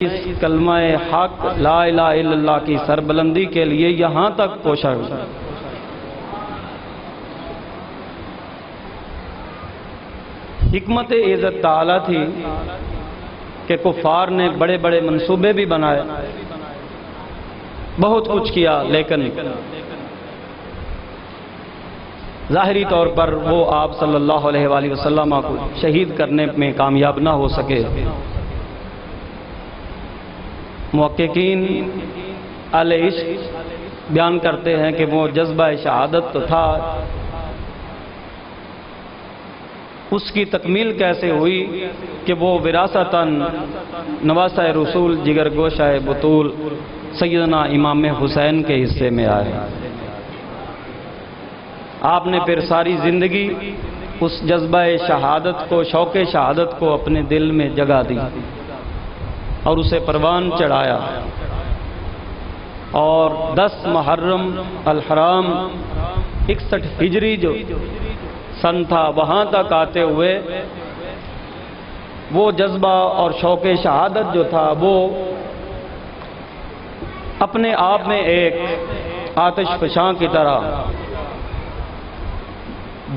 اس کلمہ حق لا الہ الا اللہ کی سربلندی کے لیے یہاں تک پہنچا ہوا۔ حکمت عزت تعالی تھی کہ کفار نے بڑے بڑے منصوبے بھی بنائے، بہت کچھ کیا، لیکن ظاہری طور پر وہ آپ صلی اللہ علیہ وآلہ وسلم کو شہید کرنے میں کامیاب نہ ہو سکے۔ محققین اہل عشق بیان کرتے ہیں کہ وہ جذبہ شہادت تو تھا، اس کی تکمیل کیسے ہوئی کہ وہ وراثتاً نواسہ رسول جگر گوشہ بطول سیدنا امام حسین کے حصے میں آئے۔ آپ نے پھر ساری زندگی اس جذبہ شہادت کو، شوق شہادت کو اپنے دل میں جگہ دی اور اسے پروان چڑھایا، اور 10 محرم الحرام 61 ہجری جو سن تھا، وہاں تک آتے ہوئے وہ جذبہ اور شوق شہادت جو تھا وہ اپنے آپ میں ایک آتش فشاں کی طرح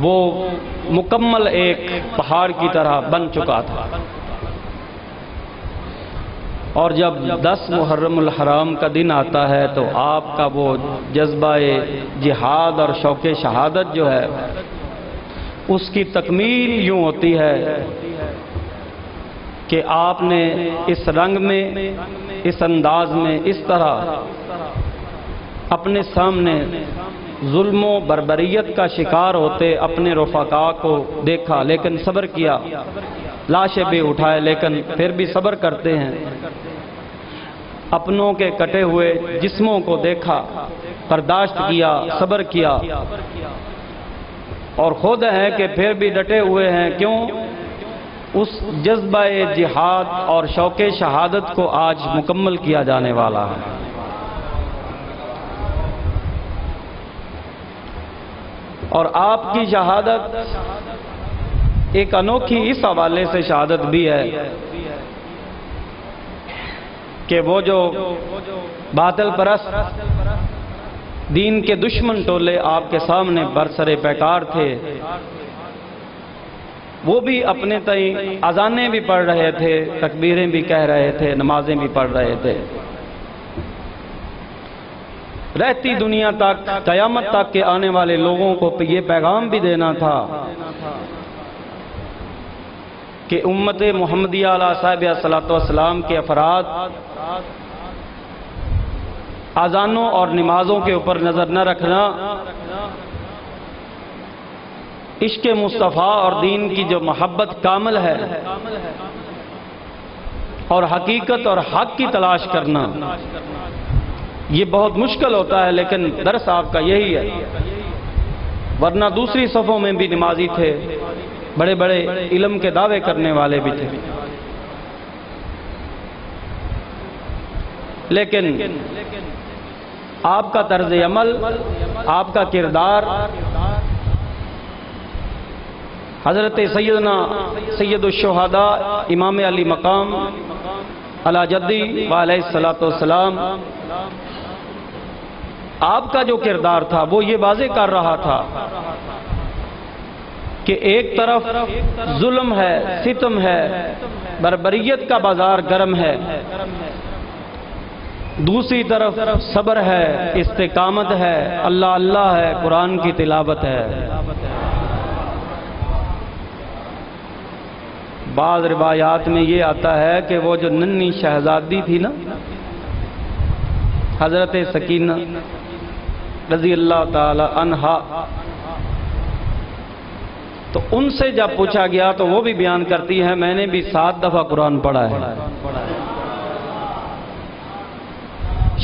وہ مکمل ایک پہاڑ کی طرح بن چکا تھا۔ اور جب 10 محرم الحرام کا دن آتا ہے تو آپ کا وہ جذبہ جہاد اور شوق شہادت جو ہے اس کی تکمیل یوں ہوتی ہے کہ آپ نے اس رنگ میں، اس انداز میں، اس طرح اپنے سامنے ظلم و بربریت کا شکار ہوتے اپنے رفقاء کو دیکھا، لیکن صبر کیا، لاشیں بھی اٹھائے لیکن پھر بھی صبر کرتے ہیں۔ اپنوں کے کٹے ہوئے جسموں کو دیکھا، برداشت کیا، صبر کیا، اور خود ہیں کہ پھر بھی ڈٹے ہوئے ہیں۔ کیوں؟ اس جذبہ جہاد اور شوق شہادت کو آج مکمل کیا جانے والا ہے۔ اور آپ کی شہادت ایک انوکھی اس حوالے سے شہادت بھی ہے کہ وہ جو باطل پرست دین کے دشمن ٹولے آپ کے سامنے برسر پیکار تھے، وہ بھی اپنے تئیں اذانیں بھی پڑھ رہے تھے، تکبیریں بھی کہہ رہے تھے، نمازیں بھی پڑھ رہے تھے۔ رہتی دنیا تک، قیامت تک کے آنے والے لوگوں کو یہ پیغام بھی دینا تھا کہ امت محمدیہ علیہ صاحب صلاۃ والسلام کے افراد اذانوں اور نمازوں کے اوپر نظر نہ رکھنا، عشق مصطفیٰ اور دین کی جو محبت کامل ہے اور حقیقت اور حق کی تلاش کرنا، یہ بہت مشکل ہوتا ہے، لیکن درس آپ کا یہی ہے۔ ورنہ دوسری صفوں میں بھی نمازی تھے، بڑے بڑے علم کے دعوے کرنے والے بھی تھے، لیکن آپ کا طرز عمل، آپ کا کردار حضرت سیدنا سید الشہداء امام علی مقام علی جدی وعلیہ الصلاۃ والسلام، آپ کا جو کردار تھا وہ یہ واضح کر رہا تھا کہ ایک طرف ظلم ہے، ستم ہے، بربریت کا بازار گرم ہے، دوسری طرف صبر ہے، استقامت ہے، اللہ اللہ ہے، قرآن کی تلاوت ہے۔ بعض روایات میں یہ آتا ہے کہ وہ جو ننھی شہزادی تھی نا، حضرت سکینہ رضی اللہ تعالی عنہا، تو ان سے جب پوچھا گیا تو وہ بھی بیان کرتی ہے میں نے بھی 7 دفعہ قرآن پڑھا ہے۔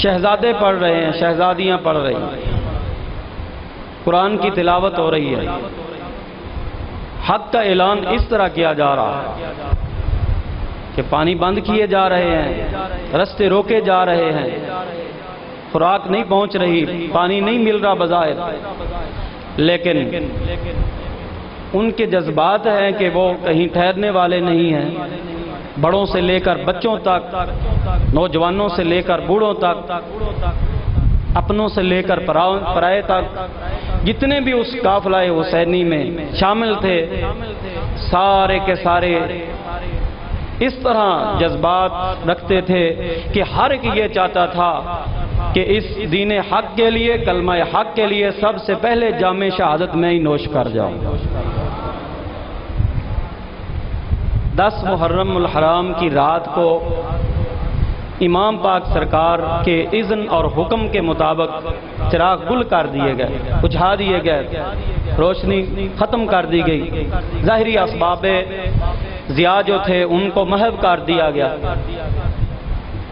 شہزادے پڑھ رہے ہیں، شہزادیاں پڑھ رہی ہیں، قرآن کی تلاوت ہو رہی ہے، حق کا اعلان اس طرح کیا جا رہا ہے کہ پانی بند کیے جا رہے ہیں، رستے روکے جا رہے ہیں، خوراک نہیں پہنچ رہی، پانی نہیں مل رہا بظاہر، لیکن ان کے جذبات ہیں کہ وہ کہیں ٹھہرنے والے نہیں ہیں، بڑوں سے لے کر بچوں تک، نوجوانوں سے لے کر بوڑھوں تک، اپنوں سے لے کر پرائے تک، جتنے بھی اس قافلہ حسینی میں شامل تھے سارے کے سارے اس طرح جذبات رکھتے تھے کہ ہر ایک یہ چاہتا تھا کہ اس دین حق کے لیے، کلمہ حق کے لیے سب سے پہلے جام شہادت میں ہی نوش کر جاؤں۔ 10 محرم الحرام کی رات کو امام پاک سرکار کے اذن اور حکم کے مطابق چراغ گل کر دیے گئے، بجھا دیے گئے، روشنی ختم کر دی گئی، ظاہری اسباب ضیاء جو تھے ان کو محو کر دیا گیا،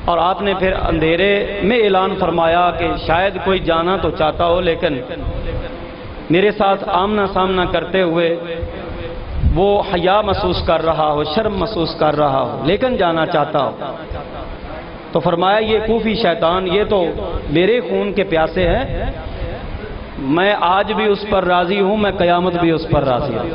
اور آپ نے پھر اندھیرے میں اعلان فرمایا کہ شاید کوئی جانا تو چاہتا ہو لیکن میرے ساتھ آمنا سامنا کرتے ہوئے وہ حیا محسوس کر رہا ہو، شرم محسوس کر رہا ہو لیکن جانا چاہتا ہو، تو فرمایا یہ کوفی شیطان یہ تو میرے خون کے پیاسے ہیں، میں آج بھی اس پر راضی ہوں، میں قیامت بھی اس پر راضی ہوں۔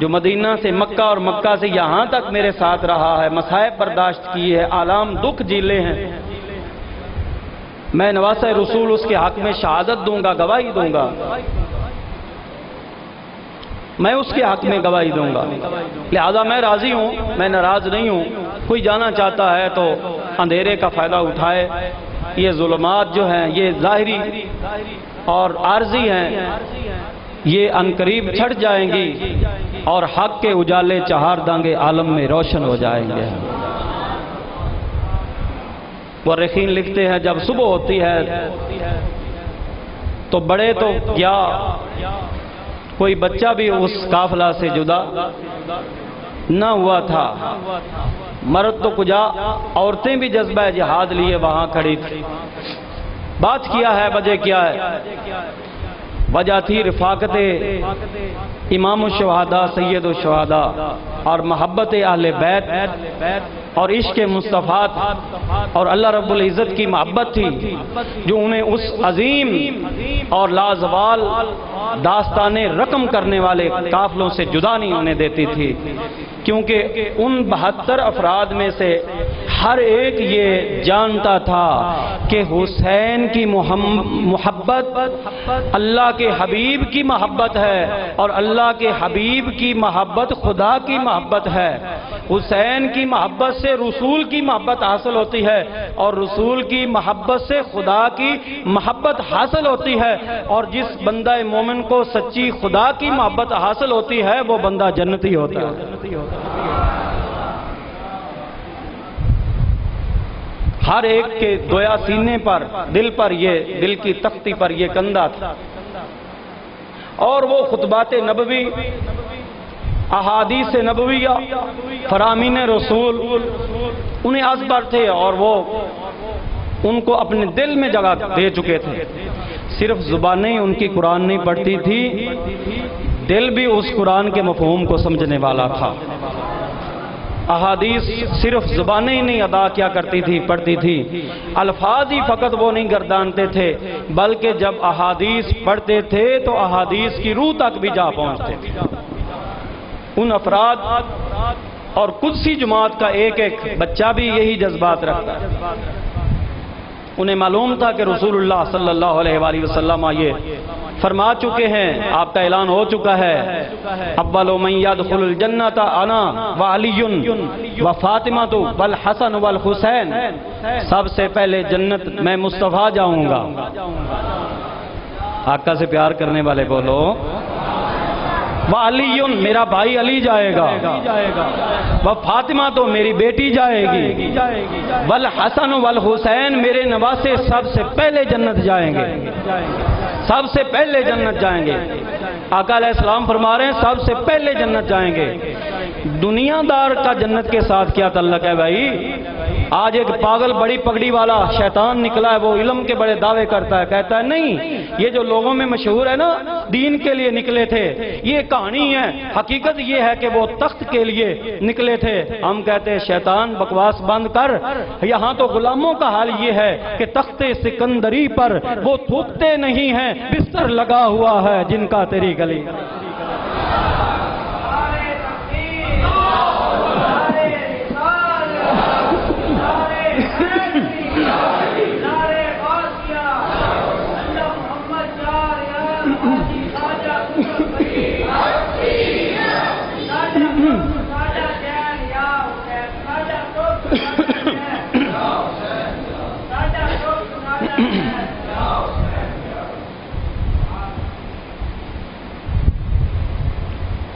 جو مدینہ سے مکہ اور مکہ سے یہاں تک میرے ساتھ رہا ہے، مصائب برداشت کی ہے، آلام دکھ جھیلے ہیں، میں نواسہ رسول اس کے حق میں شہادت دوں گا، گواہی دوں گا، میں اس کے حق میں گواہی دوں گا، لہذا میں راضی ہوں، میں ناراض نہیں ہوں۔ کوئی جانا چاہتا ہے تو اندھیرے کا فائدہ اٹھائے، یہ ظلمات جو ہیں یہ ظاہری اور عارضی ہیں، یہ عنقریب چھٹ جائیں گی اور حق کے اجالے چہار دانگے عالم میں روشن ہو جائیں گے۔ مورخین لکھتے ہیں جب صبح ہوتی ہے تو بڑے تو کیا کوئی بچہ بھی اس قافلہ سے جدا نہ ہوا تھا، مرد تو کجا، عورتیں بھی جذبہ جہاد لیے وہاں کھڑی تھی۔ بات کیا ہے، وجہ کیا ہے؟ وجہ تھی رفاقت امام الشہداء سید الشہداء اور محبت اہل بیت اور عشق مصطفیٰ اور اللہ رب العزت کی محبت تھی جو انہیں اس عظیم اور لازوال داستان رقم کرنے والے قافلوں سے جدا نہیں ہونے دیتی تھی، کیونکہ ان 72 افراد میں سے ہر ایک یہ جانتا تھا کہ حسین کی محبت اللہ کے حبیب کی محبت ہے اور اللہ کے حبیب کی محبت خدا کی محبت ہے۔ حسین کی محبت سے رسول کی محبت حاصل ہوتی ہے اور رسول کی محبت سے خدا کی محبت حاصل ہوتی ہے، اور جس بندہ مومن کو سچی خدا کی محبت حاصل ہوتی ہے وہ بندہ جنتی ہوتا ہے۔ ہر ایک کے دویا سینے پر، دل پر، یہ دل کی تختی پر یہ کندھا تھا، اور وہ خطبات نبوی، احادیث نبویہ، فرامین رسول انہیں ازبر تھے اور وہ ان کو اپنے دل میں جگہ دے چکے تھے۔ صرف زبانیں ان کی قرآن نہیں پڑھتی تھی، دل بھی اس قرآن کے مفہوم کو سمجھنے والا تھا۔ احادیث صرف زبانیں ہی نہیں ادا کیا کرتی تھی، پڑھتی تھی، الفاظ ہی فقط وہ نہیں گردانتے تھے، بلکہ جب احادیث پڑھتے تھے تو احادیث کی روح تک بھی جا پہنچتے تھے۔ ان افراد اور قدسی جماعت کا ایک ایک بچہ بھی یہی جذبات رکھتا ہے۔ انہیں معلوم تھا کہ رسول اللہ صلی اللہ علیہ وآلہ وسلم یہ فرما چکے ہیں، آپ کا اعلان ہو چکا ہے، اول من يدخل الجنۃ انا وعلی وفاطمہ والحسن والحسین، سب سے پہلے جنت میں مصطفیٰ جاؤں گا۔ آقا سے پیار کرنے والے بولو، وعلی میرا بھائی علی جائے گا، وفاطمہ تو میری بیٹی جائے گی، والحسن والحسین میرے نواسے سب سے پہلے جنت جائیں گے، سب سے پہلے جنت جائیں گے۔ آقا علیہ السلام فرما رہے ہیں سب سے پہلے جنت جائیں گے۔ دنیا دار کا جنت کے ساتھ کیا تعلق ہے بھائی؟ آج ایک پاگل بڑی پگڑی والا شیطان نکلا ہے، وہ علم کے بڑے دعوے کرتا ہے، کہتا ہے نہیں یہ جو لوگوں میں مشہور ہے نا دین کے لیے نکلے تھے، یہ کہانی ہے، حقیقت یہ ہے کہ وہ تخت کے لیے نکلے تھے۔ ہم کہتے ہیں شیطان بکواس بند کر، یہاں تو غلاموں کا حال یہ ہے کہ تخت سکندری پر وہ تھوکتے نہیں ہیں، بستر لگا ہوا ہے جن کا تیری گلی۔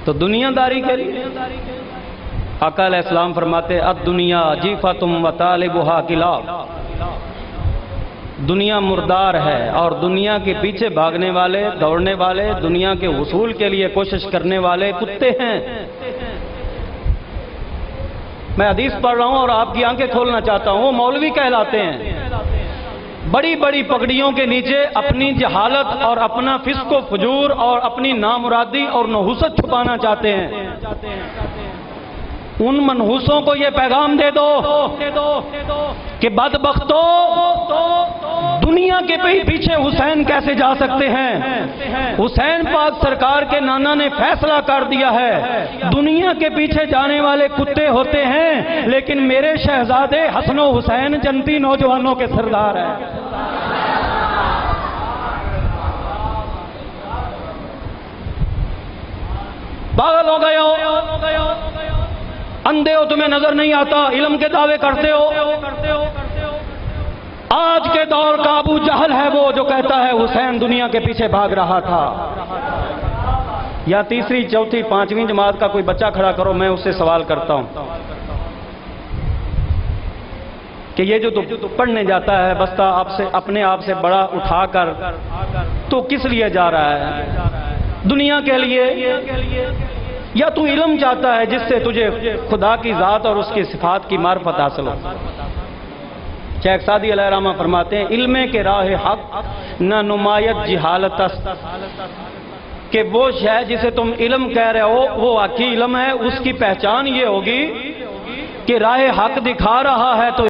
تو دنیا داری کے لیے آقا علیہ السلام فرماتے الدنیا جیفتم و طالبھا کلاب، دنیا مردار ہے اور دنیا کے پیچھے بھاگنے والے، دوڑنے والے، دنیا کے حصول کے لیے کوشش کرنے والے کتے ہیں۔ میں حدیث پڑھ رہا ہوں اور آپ کی آنکھیں کھولنا چاہتا ہوں، وہ مولوی کہلاتے ہیں، بڑی بڑی پگڑیوں کے نیچے اپنی جہالت اور اپنا فسق و فجور اور اپنی نامرادی اور نحوست چھپانا چاہتے ہیں۔ ان منحوسوں کو یہ پیغام دے دو کہ بدبختو، دنیا کے پیچھے حسین کیسے جا سکتے ہیں؟ حسین پاک سرکار کے نانا نے فیصلہ کر دیا ہے، دنیا کے پیچھے جانے والے کتے ہوتے ہیں، لیکن میرے شہزادے حسن و حسین جنتی نوجوانوں کے سردار ہیں۔ پاگل ہو گئے ہو، اندھے ہو، تمہیں نظر نہیں آتا، علم کے دعوے کرتے ہو۔ آج کے دور کا ابو جہل ہے وہ جو کہتا ہے حسین دنیا کے پیچھے بھاگ رہا تھا۔ یا تیسری، چوتھی، پانچویں جماعت کا کوئی بچہ کھڑا کرو، میں اس سے سوال کرتا ہوں کہ یہ جو تو پڑھنے جاتا ہے بستہ آپ سے، اپنے آپ سے بڑا اٹھا کر، تو کس لیے جا رہا ہے؟ دنیا کے لیے یا تو علم چاہتا ہے جس سے تجھے خدا کی ذات اور اس کی صفات کی معرفت حاصل ہو؟ شیخ سعدی علیہ الرحمہ فرماتے ہیں علم کے راہ حق نہ نمایت جہالت است، کہ وہ شے جسے تم علم کہہ رہے ہو وہ واقعی علم ہے، اس کی پہچان یہ ہوگی کہ راہ حق دکھا رہا ہے تو